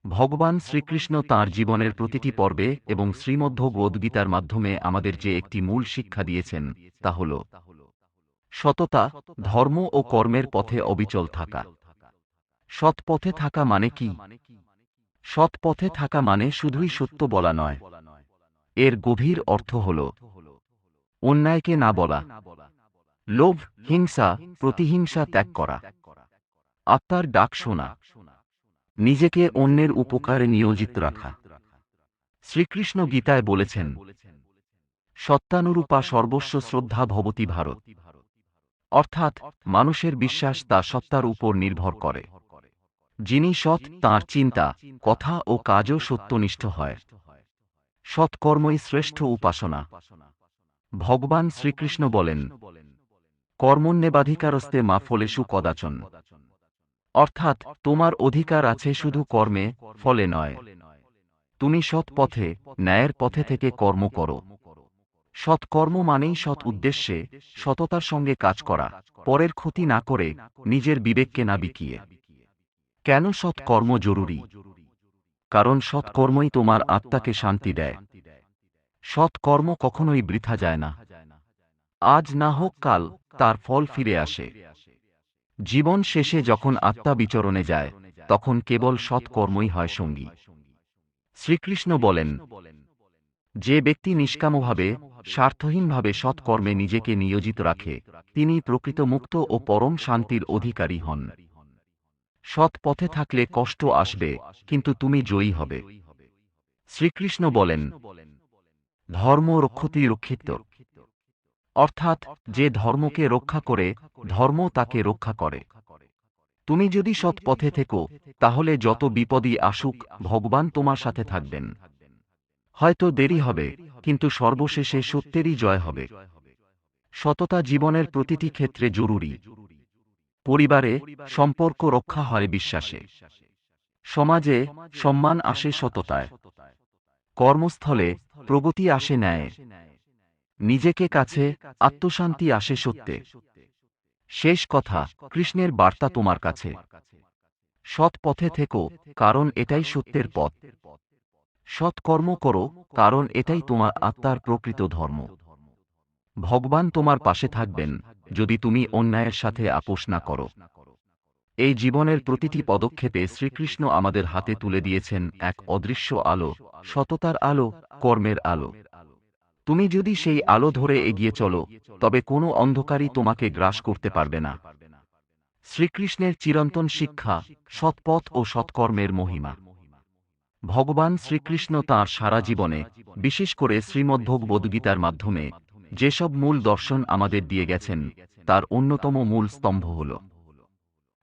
ভগবান শ্রীকৃষ্ণ তাঁর জীবনের প্রতিটি পর্বে এবং শ্রীমদ্ভগবদ্গীতার মাধ্যমে আমাদের যে একটি মূল শিক্ষা দিয়েছেন, তা হল সততা, ধর্ম ও কর্মের পথে অবিচল থাকা। সৎ পথে থাকা মানে কি? সৎ পথে থাকা মানে শুধুই সত্য বলা নয়। এর গভীর অর্থ হল অন্যায়কে না বলা, লোভ, হিংসা, প্রতিহিংসা ত্যাগ করা, আত্মার ডাক শোনা, নিজেকে অন্যের উপকারে নিয়োজিত রাখা। শ্রীকৃষ্ণ গীতায় বলেছেন, সত্যানুরূপা সর্বস্ব শ্রদ্ধা ভবতি ভারত। অর্থাৎ মানুষের বিশ্বাস তার সত্তার উপর নির্ভর করে। যিনি সৎ, তাঁর চিন্তা, কথা ও কাজও সত্যনিষ্ঠ হয়। সৎকর্মই শ্রেষ্ঠ উপাসনা। ভগবান শ্রীকৃষ্ণ বলেন, কর্মণ্যেবাধিকারস্তে মা ফলেষু কদাচন। অর্থাৎ তোমার অধিকার আছে শুধু কর্মে, ফলে নয়। তুমি সৎ পথে, ন্যায়ের পথে থেকে কর্ম করো। সৎকর্ম মানেই সৎ উদ্দেশ্যে, সততার সঙ্গে কাজ করা, পরের ক্ষতি না করে, নিজের বিবেককে না বিকিয়ে। কেন সৎকর্ম জরুরি? কারণ সৎকর্মই তোমার আত্মাকে শান্তি দেয়। সৎকর্ম কখনোই বৃথা যায় না। আজ না হোক কাল তার ফল ফিরে আসে। জীবন শেষে যখন আত্মা বিচরণে যায়, তখন কেবল সৎকর্মই হয় সঙ্গী। শ্রীকৃষ্ণ বলেন, যে ব্যক্তি নিষ্কামভাবে, স্বার্থহীনভাবে সৎকর্মে নিজেকে নিয়োজিত রাখে, তিনি প্রকৃত মুক্ত ও পরম শান্তির অধিকারী হন। সৎ পথে থাকলে কষ্ট আসবে, কিন্তু তুমি জয়ী হবে। শ্রীকৃষ্ণ বলেন, ধর্ম রক্ষতি রক্ষিত। অর্থাৎ যে ধর্মকে রক্ষা করে, ধর্ম তাকে রক্ষা করে। তুমি যদি সৎ পথে থেকো, তাহলে যত বিপদই আসুক, ভগবান তোমার সাথে থাকবেন। হয়তো দেরি হবে, কিন্তু সর্বশেষে সত্যেরই জয় হবে। সততা জীবনের প্রতিটি ক্ষেত্রে জরুরি। পরিবারে সম্পর্ক রক্ষা হয় বিশ্বাসে। সমাজে সম্মান আসে সততায়। কর্মস্থলে প্রগতি আসে ন্যায়ে। নিজেকে কাছে আত্মশান্তি আসে সত্যে। শেষ কথা, কৃষ্ণের বার্তা তোমার কাছে। সৎ পথে থেকো, কারণ এটাই সত্যের পথ। সৎকর্ম করো, কারণ এটাই তোমার আত্মার প্রকৃত ধর্ম। ভগবান তোমার পাশে থাকবেন, যদি তুমি অন্যায়ের সাথে আপোষ না করো। এই জীবনের প্রতিটি পদক্ষেপে শ্রীকৃষ্ণ আমাদের হাতে তুলে দিয়েছেন এক অদৃশ্য আলো, সততার আলো, কর্মের আলো। তুমি যদি সেই আলো ধরে এগিয়ে চলো, তবে কোনো অন্ধকারই তোমাকে গ্রাস করতে পারবে না। শ্রীকৃষ্ণের চিরন্তন শিক্ষা, সৎপথ ও সৎকর্মের মহিমা। ভগবান শ্রীকৃষ্ণ তাঁর সারা জীবনে, বিশেষ করে শ্রীমদ্ভগবদ্গীতার মাধ্যমে, যেসব মূল দর্শন আমাদের দিয়ে গেছেন, তার অন্যতম মূল স্তম্ভ হল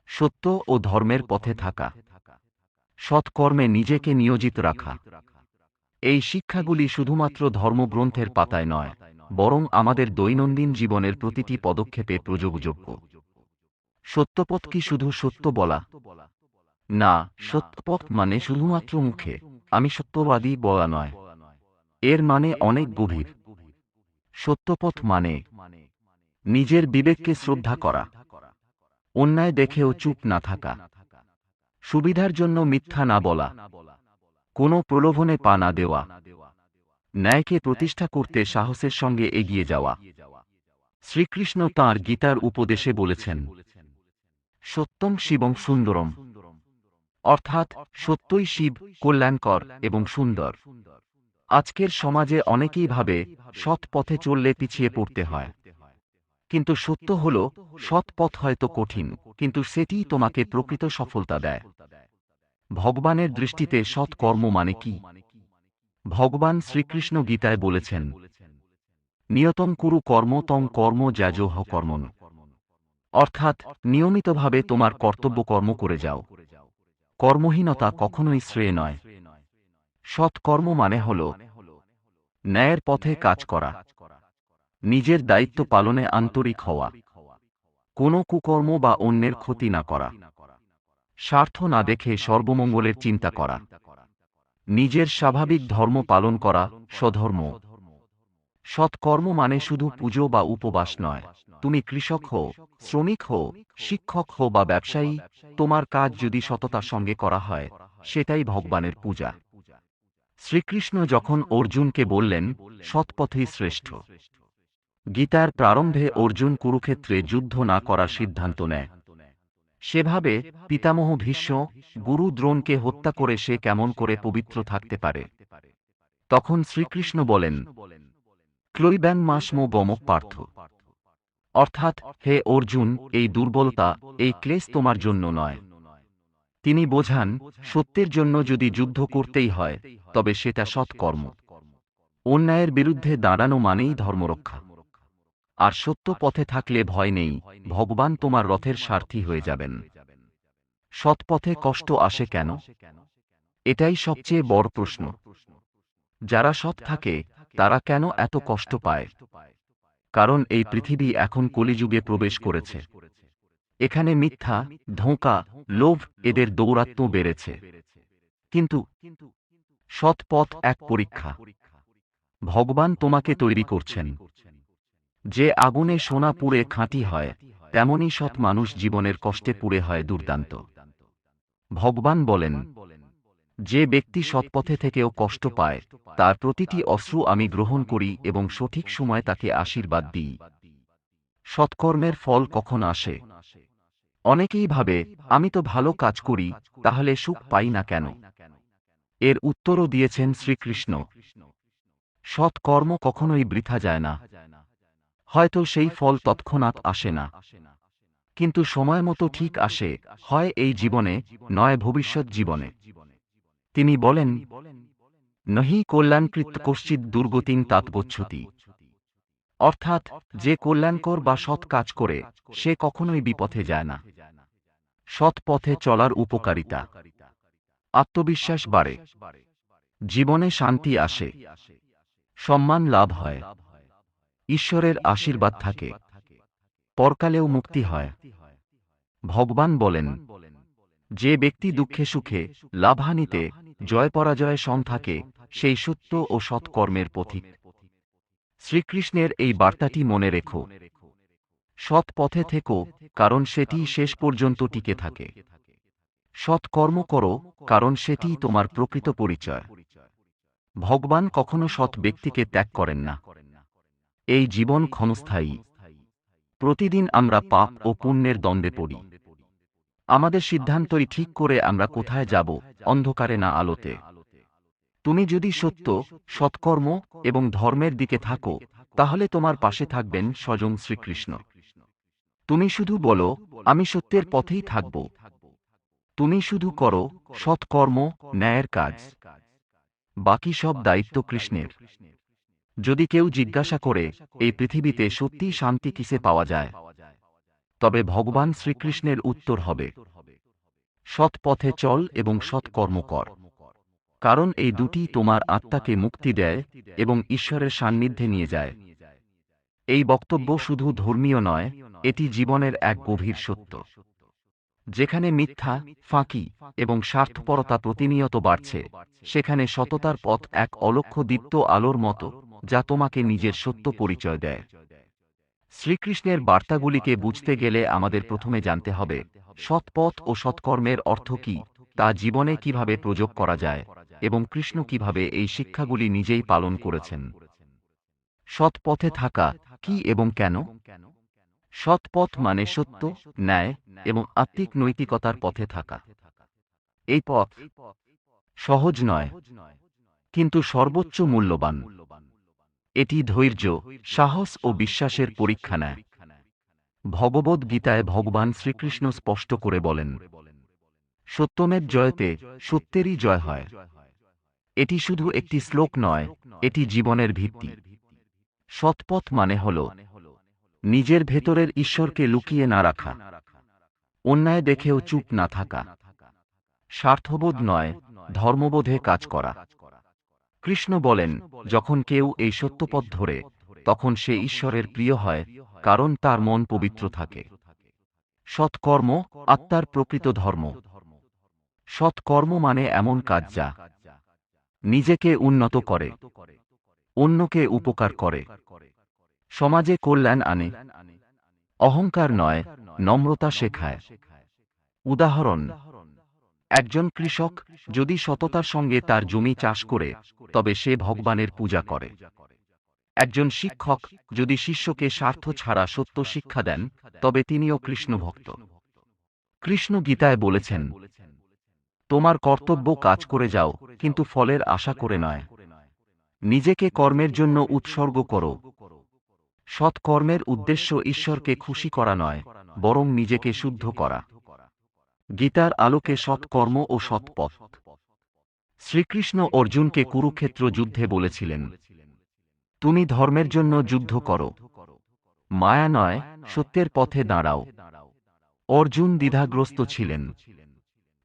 সত্য ও ধর্মের পথে থাকা, সৎকর্মে নিজেকে নিয়োজিত রাখা। এই শিক্ষাগুলি শুধুমাত্র ধর্মগ্রন্থের পাতায় নয়, বরং আমাদের দৈনন্দিন জীবনের প্রতিটি পদক্ষেপে প্রযোগযোগ্য। সত্যপথ কি শুধু সত্য বলা? না, সত্যপথ মানে শুধুমাত্র মুখে আমি সত্যবাদী বলা নয়। এর মানে অনেক গভীর। সত্যপথ মানে নিজের বিবেককে শ্রদ্ধা করা, অন্যায় দেখেও চুপ না থাকা, সুবিধার জন্য মিথ্যা না বলা, কোনো প্রলোভনে পা না দেওয়া, ন্যায়কে প্রতিষ্ঠা করতে সাহসের সঙ্গে এগিয়ে যাওয়া। শ্রীকৃষ্ণ তাঁর গীতার উপদেশে বলেছেন, সত্যং শিবং সুন্দরম। অর্থাৎ সত্যই শিব, কল্যাণকর এবং সুন্দর। আজকের সমাজে অনেকেই ভাবে সৎ পথে চললে পিছিয়ে পড়তে হয়। কিন্তু সত্য হল, সৎ পথ হয়তো কঠিন, কিন্তু সেটিই তোমাকে প্রকৃত সফলতা দেয়। ভগবানের দৃষ্টিতে সৎ কর্ম মানে কি? ভগবান শ্রীকৃষ্ণ গীতায় বলেছেন, নিয়তং কুরু কর্ম তং কর্ম জ্যাজো কর্মণ। অর্থাৎ নিয়মিতভাবে তোমার কর্তব্য কর্ম করে যাও। কর্মহীনতা কখনোই শ্রেয় নয়। সৎ কর্ম মানে হল ন্যায়ের পথে কাজ করা, নিজের দায়িত্ব পালনে আন্তরিক হওয়া, কোনো কুকর্ম বা অন্যের ক্ষতি না করা, স্বার্থ না দেখে সর্বমঙ্গলের চিন্তা করা, নিজের স্বাভাবিক ধর্ম পালন করা, স্বধর্ম। সৎকর্ম মানে শুধু পুজো বা উপবাস নয়। তুমি কৃষক হও, শ্রমিক হও, শিক্ষক হও বা ব্যবসায়ী, তোমার কাজ যদি সততার সঙ্গে করা হয়, সেটাই ভগবানের পূজা। শ্রীকৃষ্ণ যখন অর্জুনকে বললেন, সৎপথই শ্রেষ্ঠ। গীতার প্রারম্ভে অর্জুন কুরুক্ষেত্রে যুদ্ধ না করার সিদ্ধান্ত নেয়। সেভাবে পিতামহ ভীষ্ম, গুরু দ্রোণকে হত্যা করে সে কেমন করে পবিত্র থাকতে পারে? তখন শ্রীকৃষ্ণ বলেন, ক্লৈব্যাং মাসমো গমক পার্থ। অর্থাৎ, হে অর্জুন, এই দুর্বলতা, এই ক্লেশ তোমার জন্য নয়। তিনি বোঝান, সত্যের জন্য যদি যুদ্ধ করতেই হয়, তবে সেটা সৎকর্ম। অন্যায়ের বিরুদ্ধে দাঁড়ানো মানেই ধর্মরক্ষা। আর সত্য পথে থাকলে ভয় নেই, ভগবান তোমার রথের সারথি হয়ে যাবেন। সৎপথে কষ্ট আসে কেন? এটাই সবচেয়ে বড় প্রশ্ন। যারা সৎ থাকে, তারা কেন এত কষ্ট পায়? কারণ এই পৃথিবী এখন কলিযুগে প্রবেশ করেছে। এখানে মিথ্যা, ধোঁকা, লোভ এদের দৌরাত্ম্য বেড়েছে। কিন্তু সৎ পথ এক পরীক্ষা। ভগবান তোমাকে তৈরি করছেন। যে আগুনে সোনা পুড়ে খাঁটি হয়, তেমনি সৎ মানুষ জীবনের কষ্টে পুড়ে হয় দুর্দান্ত। ভগবান বলেন, যে ব্যক্তি সৎপথে থেকেও কষ্ট পায়, তার প্রতিটি অশ্রু আমি গ্রহণ করি এবং সঠিক সময় তাকে আশীর্বাদ দিই। সৎকর্মের ফল কখন আসে? অনেকেই ভাবে, আমি তো ভালো কাজ করি, তাহলে সুখ পাই না কেন? এর উত্তরও দিয়েছেন শ্রীকৃষ্ণ। সৎকর্ম কখনোই বৃথা যায় না। হয়তো সেই ফল তৎক্ষণাৎ আসে না, কিন্তু সময় মতো ঠিক আসে, হয় এই জীবনে, নয় ভবিষ্যৎ জীবনে। তিনি বলেন, নহি কল্যাণকৃত কশ্চিৎ দুর্গতিং তাৎগচ্ছতি। অর্থাৎ, যে কল্যাণকর বা সৎ কাজ করে, সে কখনোই বিপথে যায় না। সৎ পথে চলার উপকারিতা: আত্মবিশ্বাস বাড়ে, জীবনে শান্তি আসে, সম্মান লাভ হয়, ঈশ্বরের আশীর্বাদ থাকে, পরকালেও মুক্তি হয়। ভগবান বলেন, যে ব্যক্তি দুঃখে সুখে, লাভহানিতে, জয় পরাজয়ে সম থাকে, সেই সত্য ও সৎকর্মের পথিক। শ্রীকৃষ্ণের এই বার্তাটি মনে রেখো। সৎ পথে থেকো, কারণ সেটি শেষ পর্যন্ত টিকে থাকে। সৎ কর্ম করো, কারণ সেটিই তোমার প্রকৃত পরিচয়। ভগবান কখনো সৎ ব্যক্তিকে ত্যাগ করেন না। এই জীবন ক্ষণস্থায়ী। প্রতিদিন আমরা পাপ ও পুণ্যের দ্বন্দ্বে পড়ি। আমাদের সিদ্ধান্তই ঠিক করে আমরা কোথায় যাব, অন্ধকারে না আলোতে। তুমি যদি সত্য, সৎকর্ম এবং ধর্মের দিকে থাকো, তাহলে তোমার পাশে থাকবেন স্বয়ং শ্রীকৃষ্ণ। তুমি শুধু বলো, আমি সত্যের পথেই থাকব। তুমি শুধু করো সৎকর্ম, ন্যায়ের কাজ। বাকি সব দায়িত্ব কৃষ্ণের। যদি কেউ জিজ্ঞাসা করে, এই পৃথিবীতে সত্যিই শান্তি কিসে পাওয়া যায়, তবে ভগবান শ্রীকৃষ্ণের উত্তর হবে, সৎ পথে চল এবং সৎকর্ম কর। কারণ এই দুটি তোমার আত্মাকে মুক্তি দেয় এবং ঈশ্বরের সান্নিধ্যে নিয়ে যায়। এই বক্তব্য শুধু ধর্মীয় নয়, এটি জীবনের এক গভীর সত্য। যেখানে মিথ্যা, ফাঁকি এবং স্বার্থপরতা প্রতিনিয়ত বাড়ছে, সেখানে সততার পথ এক অলক্ষ্য দীপ্ত আলোর মতো, যা তোমাকে নিজের সত্য পরিচয় দেয়। শ্রীকৃষ্ণের বার্তাগুলিকে বুঝতে গেলে আমাদের প্রথমে জানতে হবে, সৎপথ ও সৎকর্মের অর্থ কী, তা জীবনে কিভাবে প্রয়োগ করা যায়, এবং কৃষ্ণ কিভাবে এই শিক্ষাগুলি নিজেই পালন করেছেন। সৎ পথে থাকা কি এবং কেন? সৎ পথ মানে সত্য, ন্যায় এবং আত্মিক নৈতিকতার পথে থাকা। এই পথ সহজ নয়, কিন্তু সর্বোচ্চ মূল্যবান। এটি ধৈর্য, সাহস ও বিশ্বাসের পরীক্ষা নেয়। ভগবদ্ গীতায় ভগবান শ্রীকৃষ্ণ স্পষ্ট করে বলেন, সত্যমেব জয়তে, সত্যেরই জয় হয়। এটি শুধু একটি শ্লোক নয়, এটি জীবনের ভিত্তি। সৎপথ মানে হল নিজের ভেতরের ঈশ্বরকে লুকিয়ে না রাখা, অন্যায় দেখেও চুপ না থাকা, স্বার্থবোধ নয়, ধর্মবোধে কাজ করা। কৃষ্ণ বলেন, যখন কেউ এই সত্যপথ ধরে, তখন সে ঈশ্বরের প্রিয় হয়, কারণ তার মন পবিত্র থাকে। সৎকর্ম আত্মার প্রকৃত ধর্ম। সৎকর্ম মানে এমন কাজ যা নিজেকে উন্নত করে, অন্যকে উপকার করে, সমাজে কল্যাণ আনে। অহংকার নয়, নম্রতা শেখায়। উদাহরণ: একজন কৃষক যদি সততার সঙ্গে তার জমি চাষ করে, তবে সে ভগবানের পূজা করে। একজন শিক্ষক যদি শিষ্যকে স্বার্থ ছাড়া সত্য শিক্ষা দেন, তবে তিনিও কৃষ্ণ ভক্ত। কৃষ্ণ গীতায় বলেছেন, তোমার কর্তব্য কাজ করে যাও, কিন্তু ফলের আশা করে নয়। নিজেকে কর্মের জন্য উৎসর্গ করো। সৎ কর্মের উদ্দেশ্য ঈশ্বরকে খুশি করা নয়, বরং নিজেকে শুদ্ধ করা। গীতার আলোকে সৎ কর্ম ও সৎ পথ। শ্রীকৃষ্ণ অর্জুনকে কুরুক্ষেত্র যুদ্ধে বলেছিলেন, তুমি ধর্মের জন্য যুদ্ধ করো, মায়া নয়, সত্যের পথে দাঁড়াও। অর্জুন দ্বিধাগ্রস্ত ছিলেন।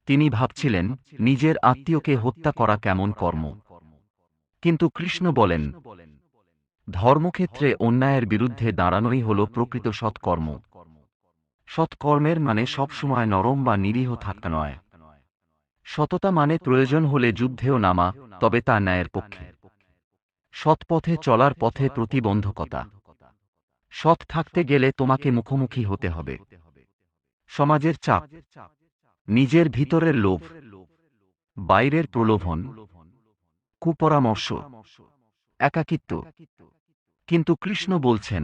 তিনি ভাবছিলেন, নিজের আত্মীয়কে হত্যা করা কেমন কর্ম। কিন্তু কৃষ্ণ বলেন, ধর্মক্ষেত্রে অন্যায়ের বিরুদ্ধে দাঁড়ানোই হল প্রকৃত সৎকর্ম। সৎকর্মের মানে সবসময় নরম বা নিরীহ থাকা নয়। সততা মানে প্রয়োজন হলে যুদ্ধেও নামা, তবে তা ন্যায়ের পক্ষে। সৎপথে চলার পথে প্রতিবন্ধকতা। সৎ থাকতে গেলে তোমাকে মুখোমুখি হতে হবে সমাজের চাপ, নিজের ভিতরের লোভ, বাইরের প্রলোভন, কুপরামর্শ, একাকিত্ব। কিন্তু কৃষ্ণ বলছেন,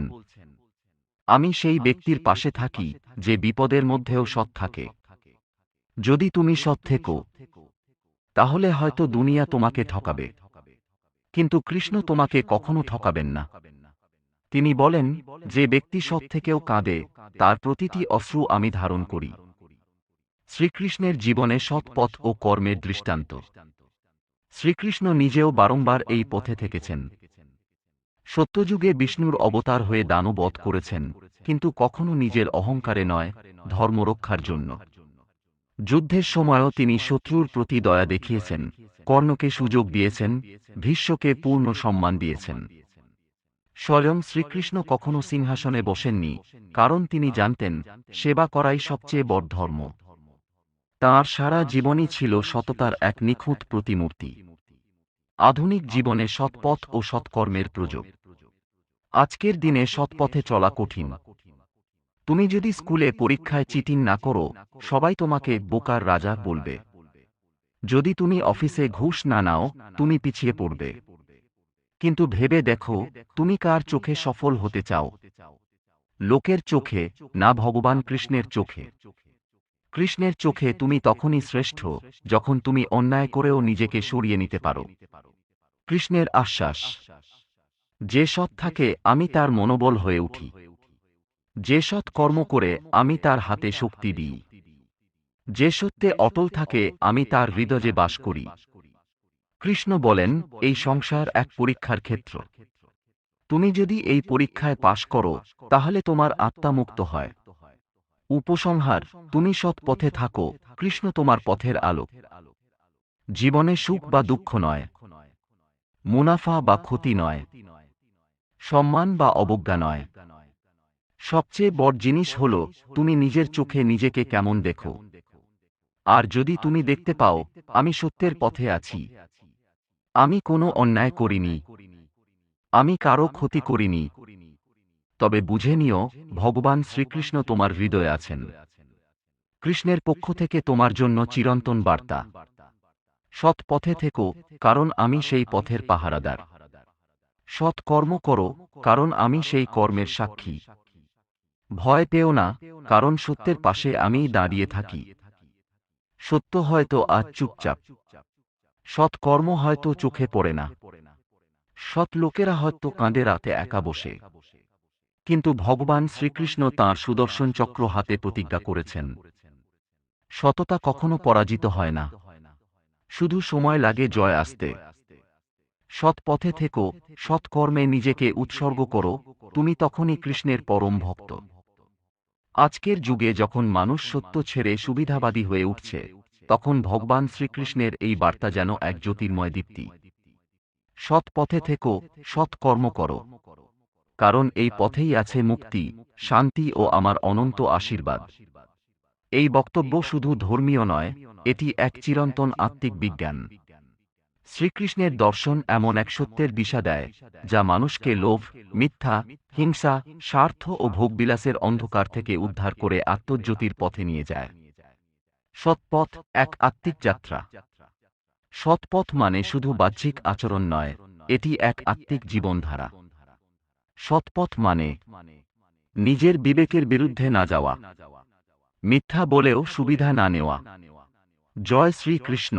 আমি সেই ব্যক্তির পাশে থাকি যে বিপদের মধ্যেও সৎ থাকে। যদি তুমি সৎ থেকো, তাহলে হয়তো দুনিয়া তোমাকে ঠকাবে, কিন্তু কৃষ্ণ তোমাকে কখনো ঠকাবেন না। তিনি বলেন, যে ব্যক্তি সৎ থেকেও কাঁদে, তার প্রতিটি অশ্রু আমি ধারণ করি। শ্রীকৃষ্ণের জীবনে সৎ পথ ও কর্মের দৃষ্টান্ত। শ্রীকৃষ্ণ নিজেও বারংবার এই পথে থেকেছেন। সত্যযুগে বিষ্ণুর অবতার হয়ে দানব বধ করেছেন, কিন্তু কখনো নিজের অহংকারে নয়, ধর্ম রক্ষার জন্য। যুদ্ধের সময়ও তিনি শত্রুর প্রতি দয়া দেখিয়েছেন, কর্ণকে সুযোগ দিয়েছেন, ভীষ্মকে পূর্ণ সম্মান দিয়েছেন। স্বয়ং শ্রীকৃষ্ণ কখনো সিংহাসনে বসেননি, কারণ তিনি জানতেন, সেবা করাই সবচেয়ে বড় ধর্ম। তাঁর সারা জীবনই ছিল সততার এক নিখুঁত প্রতিমূর্তি। আধুনিক জীবনে সৎপথ ও সৎকর্মের প্রয়োগ। আজকের দিনে সৎপথে চলা কঠিন। তুমি যদি স্কুলে পরীক্ষায় চিটিং না করো, সবাই তোমাকে বোকার রাজা বলবে। যদি তুমি অফিসে ঘুষ না নাও, তুমি পিছিয়ে পড়বে। কিন্তু ভেবে দেখো, তুমি কার চোখে সফল হতে চাও? লোকের চোখে, না ভগবান কৃষ্ণের চোখে? কৃষ্ণের চোখে তুমি তখনই শ্রেষ্ঠ, যখন তুমি অন্যায় করেও নিজেকে সরিয়ে নিতে পারো। কৃষ্ণের আশ্বাস, যে সৎ থাকে আমি তার মনোবল হয়ে উঠি। যে সৎ কর্ম করে আমি তার হাতে শক্তি দিই। যে সত্যে অটল থাকে আমি তার হৃদয়ে বাস করি। কৃষ্ণ বলেন, এই সংসার এক পরীক্ষার ক্ষেত্র। তুমি যদি এই পরীক্ষায় পাশ করো, তাহলে তোমার আত্মা মুক্ত হয়। উপসংহার, তুমি সৎ পথে থাকো, কৃষ্ণ তোমার পথের আলো। জীবনে সুখ বা দুঃখ নয়, মুনাফা বা ক্ষতি নয়, সম্মান বা অবজ্ঞা নয়। সবচেয়ে বড় জিনিস হল, তুমি নিজের চোখে নিজেকে কেমন দেখো। আর যদি তুমি দেখতে পাও, আমি সত্যের পথে আছি, আমি কোনো অন্যায় করিনি, আমি কারো ক্ষতি করিনি, তবে বুঝে নিও, ভগবান শ্রীকৃষ্ণ তোমার হৃদয়ে আছেন। কৃষ্ণের পক্ষ থেকে তোমার জন্য চিরন্তন বার্তা, সৎ পথে থেকো, কারণ আমি সেই পথের পাহারাদার। সৎ কর্ম করো, কারণ আমি সেই কর্মের সাক্ষী। ভয় পেও না, কারণ সত্যের পাশে আমিই দাঁড়িয়ে থাকি। সত্য হয়তো আজ চুপচাপ, সৎ কর্ম হয়তো চোখে পড়ে না, সৎ লোকেরা হয়তো কাঁদে রাতে একা বসে, কিন্তু ভগবান শ্রীকৃষ্ণ তাঁর সুদর্শন চক্র হাতে প্রতিজ্ঞা করেছেন, সততা কখনো পরাজিত হয় না, শুধু সময় লাগে জয় আসতে। সৎ পথে থেকো, সৎ কর্মে নিজেকে উৎসর্গ করো, তুমি তখনই কৃষ্ণের পরম ভক্ত। আজকের যুগে যখন মানুষ সত্য ছেড়ে সুবিধাবাদী হয়ে উঠছে, তখন ভগবান শ্রীকৃষ্ণের এই বার্তা যেন এক জ্যোতির্ময় দীপ্তি। সৎ পথে থেকো, সৎ কর্ম করো, কারণ এই পথেই আছে মুক্তি, শান্তি ও আমার অনন্ত আশীর্বাদ। এই বক্তব্য শুধু ধর্মীয় নয়, এটি এক চিরন্তন আত্মিক বিজ্ঞান। শ্রীকৃষ্ণের দর্শন এমন এক সত্যের দিশা দেয়, যা মানুষকে লোভ, মিথ্যা, হিংসা, স্বার্থ ও ভোগবিলাসের অন্ধকার থেকে উদ্ধার করে আত্মজ্যোতির পথে নিয়ে যায়। সৎপথ এক আত্মিক যাত্রা। সৎপথ মানে শুধু বাহ্যিক আচরণ নয়, এটি এক আত্মিক জীবনধারা। সৎপথ মানে নিজের বিবেকের বিরুদ্ধে না যাওয়া, মিথ্যা বলেও সুবিধা না নেওয়া। জয় শ্রীকৃষ্ণ।